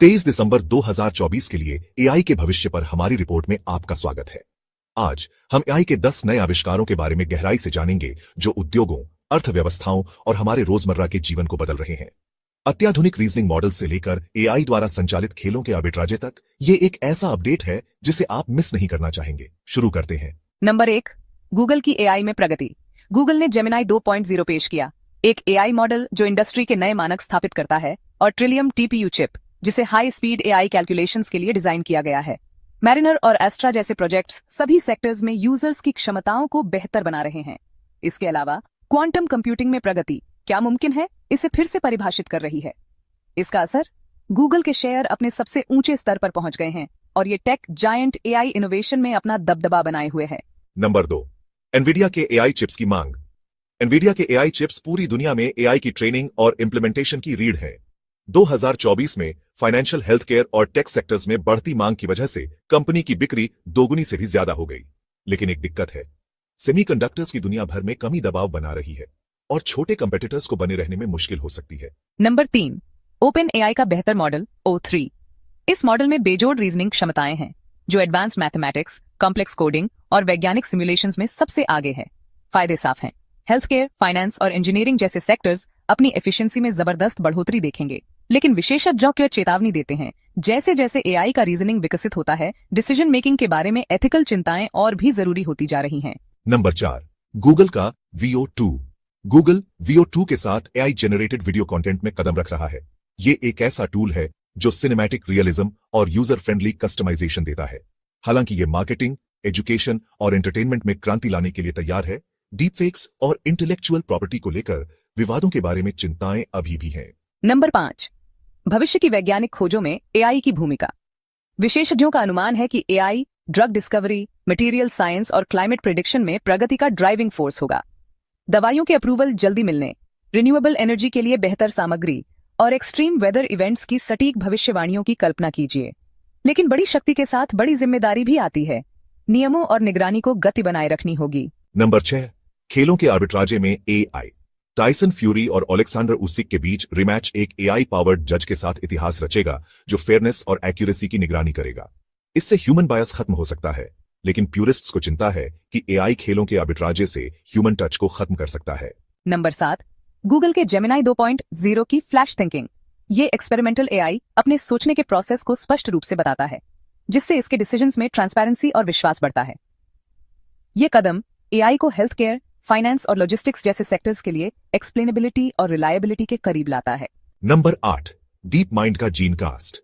23 दिसंबर 2024 के लिए एआई के भविष्य पर हमारी रिपोर्ट में आपका स्वागत है। आज हम एआई के 10 नए आविष्कारों के बारे में गहराई से जानेंगे जो उद्योगों, अर्थव्यवस्थाओं और हमारे रोजमर्रा के जीवन को बदल रहे हैं। अत्याधुनिक रीजनिंग मॉडल से लेकर एआई द्वारा संचालित खेलों के आर्बिट्राजे तक, ये एक ऐसा अपडेट है जिसे आप मिस नहीं करना चाहेंगे। शुरू करते हैं। नंबर 1, गूगल की एआई में प्रगति। गूगल ने जेमिनाई 2.0 पेश किया, एक एआई मॉडल जो इंडस्ट्री के नए मानक स्थापित करता है, और ट्रिलियम टीपीयू चिप जिसे हाई स्पीड एआई कैलकुलेशंस के लिए डिजाइन किया गया है। मैरिनर और एस्ट्रा जैसे प्रोजेक्ट्स सभी सेक्टर्स में यूजर्स की क्षमताओं को बेहतर बना रहे हैं। इसके अलावा क्वांटम कंप्यूटिंग में प्रगति क्या मुमकिन है, इसे फिर से परिभाषित कर रही है। इसका असर, गूगल के शेयर अपने सबसे ऊंचे स्तर पर पहुंच गए हैं और ये टेक जायंट एआई इनोवेशन में अपना दबदबा बनाए हुए है। नंबर 2, एनवीडिया के एआई चिप्स की मांग। एनवीडिया के एआई चिप्स पूरी दुनिया में एआई की ट्रेनिंग और इंप्लीमेंटेशन की रीढ़ है। 2024 में फाइनेंशियल, हेल्थ केयर और टेक सेक्टर्स में बढ़ती मांग की वजह से कंपनी की बिक्री दोगुनी से भी ज्यादा हो गई। लेकिन एक दिक्कत है, सेमीकंडक्टर्स की दुनिया भर में कमी दबाव बना रही है और छोटे कंपेटिटर्स को बने रहने में मुश्किल हो सकती है। नंबर 3, ओपन एआई का बेहतर मॉडल O3। इस मॉडल में बेजोड़ रीजनिंग क्षमताएं हैं जो एडवांस मैथमेटिक्स, कॉम्प्लेक्स कोडिंग और वैज्ञानिक सिमुलेशंस में सबसे आगे है। फायदे साफ हैं, हेल्थ केयर, फाइनेंस और इंजीनियरिंग जैसे सेक्टर्स अपनी एफिशिएंसी में जबरदस्त बढ़ोतरी देखेंगे। लेकिन विशेषज्ञों को चेतावनी देते हैं, जैसे जैसे एआई का रीजनिंग विकसित होता है, डिसीजन मेकिंग के बारे में एथिकल चिंताएं और भी जरूरी होती जा रही हैं। नंबर 4, गूगल का VO2। गूगल VO2 के साथ एआई जनरेटेड वीडियो कंटेंट में कदम रख रहा है। ये एक ऐसा टूल है जो सिनेमैटिक रियलिज्म और यूजर फ्रेंडली कस्टमाइजेशन देता है। हालांकि ये मार्केटिंग, एजुकेशन और एंटरटेनमेंट में क्रांति लाने के लिए तैयार है, डीपफेक्स और इंटेलेक्चुअल प्रॉपर्टी को लेकर विवादों के बारे में चिंताएं अभी भी हैं। नंबर 5, भविष्य की वैज्ञानिक खोजों में एआई की भूमिका। विशेषज्ञों का अनुमान है कि AI drug discovery, material science और क्लाइमेट प्रेडिक्शन में प्रगति का ड्राइविंग फोर्स होगा। दवाइयों के अप्रूवल जल्दी मिलने, रिन्यूएबल एनर्जी के लिए बेहतर सामग्री और एक्सट्रीम वेदर इवेंट्स की सटीक भविष्यवाणियों की कल्पना कीजिए। लेकिन बड़ी शक्ति के साथ बड़ी जिम्मेदारी भी आती है। नियमों और निगरानी को गति बनाए रखनी होगी। नंबर 6, खेलों के आर्बिट्राजे में एआई। टाइसन फ्यूरी और ओलेक्सेंडर उसिक के बीच रिमैच एक एआई पावर्ड जज के साथ इतिहास रचेगा जो फेयरनेस और एक्यूरेसी की निगरानी करेगा। इससे ह्यूमन बायस खत्म हो सकता है, लेकिन प्यूरिस्ट्स को चिंता है कि एआई खेलों के आर्बिट्राजे से ह्यूमन टच को खत्म कर सकता है। नंबर 7, गूगल के जेमिनाई 2.0 की फ्लैश थिंकिंग। ये एक्सपेरिमेंटल एआई अपने सोचने के प्रोसेस को स्पष्ट रूप से बताता है, जिससे इसके डिसीजंस में ट्रांसपेरेंसी और विश्वास बढ़ता है। ये कदम एआई को हेल्थ केयर, फाइनेंस और लॉजिस्टिक्स जैसे सेक्टर्स के लिए एक्सप्लेनेबिलिटी और रिलायबिलिटी के करीब लाता है। नंबर 8, डीप माइंड का जीनकास्ट।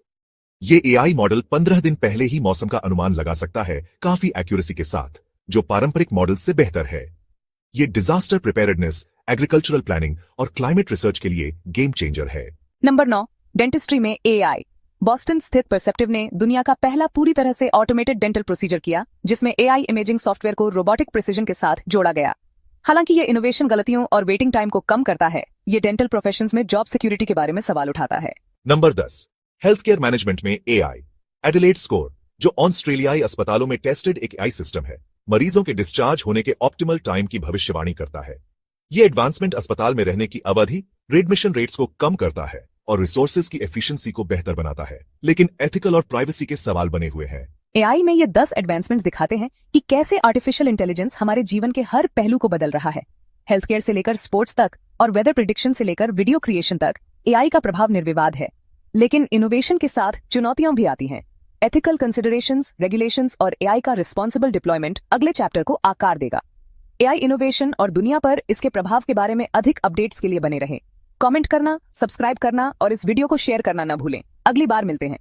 ये एआई मॉडल 15 दिन पहले ही मौसम का अनुमान लगा सकता है, काफी एक्यूरेसी के साथ, जो पारंपरिक मॉडल से बेहतर है। ये डिजास्टर प्रिपेयर्डनेस, एग्रीकल्चरल प्लानिंग और क्लाइमेट रिसर्च के लिए गेम चेंजर है। नंबर 9, डेंटिस्ट्री में एआई। बॉस्टन स्थित परसेप्टिव ने दुनिया का पहला पूरी तरह से ऑटोमेटेड डेंटल प्रोसीजर किया, जिसमें एआई इमेजिंग सॉफ्टवेयर को रोबोटिक प्रिसीजन के साथ जोड़ा गया। हालांकि ये इनोवेशन गलतियों और वेटिंग टाइम को कम करता है, ये डेंटल प्रोफेशंस में जॉब सिक्योरिटी के बारे में सवाल उठाता है। नंबर 10, हेल्थ केयर मैनेजमेंट में एआई। एडिलेड स्कोर, जो ऑस्ट्रेलियाई अस्पतालों में टेस्टेड एक एआई सिस्टम है, मरीजों के डिस्चार्ज होने के ऑप्टिमल टाइम की भविष्यवाणी करता है। ये एडवांसमेंट अस्पताल में रहने की अवधि, रिएडमिशन रेट्स को कम करता है और रिसोर्सेज की एफिशिएंसी को बेहतर बनाता है। लेकिन एथिकल और प्राइवेसी के सवाल बने हुए हैं। एआई में ये 10 एडवांसमेंट्स दिखाते हैं कि कैसे आर्टिफिशियल इंटेलिजेंस हमारे जीवन के हर पहलू को बदल रहा है। हेल्थ केयर से लेकर स्पोर्ट्स तक और वेदर प्रिडिक्शन से लेकर वीडियो क्रिएशन तक एआई का प्रभाव निर्विवाद है। लेकिन इनोवेशन के साथ चुनौतियां भी आती हैं। एथिकल कंसिडरेशंस, रेगुलेशंस और एआई का रिस्पॉन्सिबल डिप्लॉयमेंट अगले चैप्टर को आकार देगा। एआई इनोवेशन और दुनिया पर इसके प्रभाव के बारे में अधिक अपडेट्स के लिए बने रहें। कमेंट करना, सब्सक्राइब करना और इस वीडियो को शेयर करना न भूलें। अगली बार मिलते हैं।